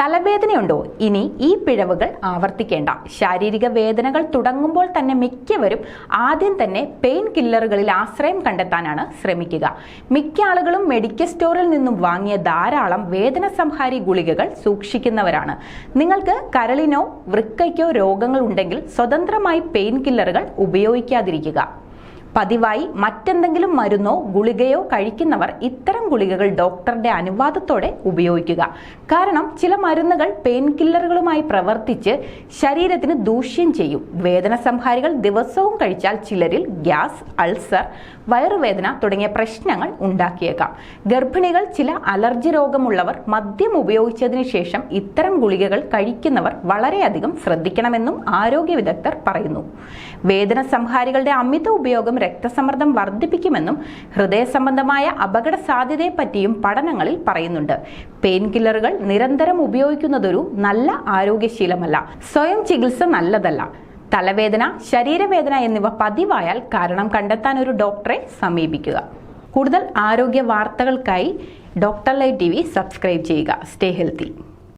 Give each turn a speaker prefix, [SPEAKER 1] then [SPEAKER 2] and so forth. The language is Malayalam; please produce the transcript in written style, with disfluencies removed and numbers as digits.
[SPEAKER 1] തലവേദനയുണ്ടോ? ഇനി ഈ പിഴവുകൾ ആവർത്തിക്കേണ്ട. ശാരീരിക വേദനകൾ തുടങ്ങുമ്പോൾ തന്നെ മിക്കവരും ആദ്യം തന്നെ പെയിൻ കില്ലറുകളിൽ ആശ്രയം കണ്ടെത്താനാണ് ശ്രമിക്കുക. മിക്ക ആളുകളും മെഡിക്കൽ സ്റ്റോറിൽ നിന്നും വാങ്ങിയ ധാരാളം വേദന സംഹാരി ഗുളികകൾ സൂക്ഷിക്കുന്നവരാണ്. നിങ്ങൾക്ക് കരളിനോ വൃക്കയ്ക്കോ രോഗങ്ങൾ ഉണ്ടെങ്കിൽ സ്വതന്ത്രമായി പെയിൻ കില്ലറുകൾ ഉപയോഗിക്കാതിരിക്കുക. പതിവായി മറ്റെന്തെങ്കിലും മരുന്നോ ഗുളികയോ കഴിക്കുന്നവർ ഇത്തരം ഗുളികകൾ ഡോക്ടറുടെ അനുവാദത്തോടെ ഉപയോഗിക്കുക. കാരണം ചില മരുന്നുകൾ പെയിൻ കില്ലറുകളുമായി പ്രവർത്തിച്ച് ശരീരത്തിന് ദൂഷ്യം ചെയ്യും. വേദന സംഹാരികൾ ദിവസവും കഴിച്ചാൽ ചിലരിൽ ഗ്യാസ്, അൾസർ, വയറുവേദന തുടങ്ങിയ പ്രശ്നങ്ങൾ ഉണ്ടാക്കിയേക്കാം. ഗർഭിണികൾ, ചില അലർജി രോഗമുള്ളവർ, മദ്യം ഉപയോഗിച്ചതിന് ശേഷം ഇത്തരം ഗുളികകൾ കഴിക്കുന്നവർ വളരെയധികം ശ്രദ്ധിക്കണമെന്നും ആരോഗ്യ വിദഗ്ധർ പറയുന്നു. വേദന സംഹാരികളുടെ അമിത ഉപയോഗം രക്തസമ്മർദ്ദം വർദ്ധിപ്പിക്കുമെന്നും ഹൃദയ സംബന്ധമായ അപകട സാധ്യതയെപ്പറ്റിയും പഠനങ്ങളിൽ പറയുന്നുണ്ട്. പെയിൻ കില്ലറുകൾ നിരന്തരം ഉപയോഗിക്കുന്നതൊരു നല്ല ആരോഗ്യശീലമല്ല. സ്വയം ചികിത്സ നല്ലതല്ല. തലവേദന, ശരീരവേദന എന്നിവ പതിവായാൽ കാരണം കണ്ടെത്താൻ ഒരു ഡോക്ടറെ സമീപിക്കുക. കൂടുതൽ ആരോഗ്യ വാർത്തകൾക്കായി ഡോക്ടർ ലൈവ് TV സബ്സ്ക്രൈബ് ചെയ്യുക. Stay healthy.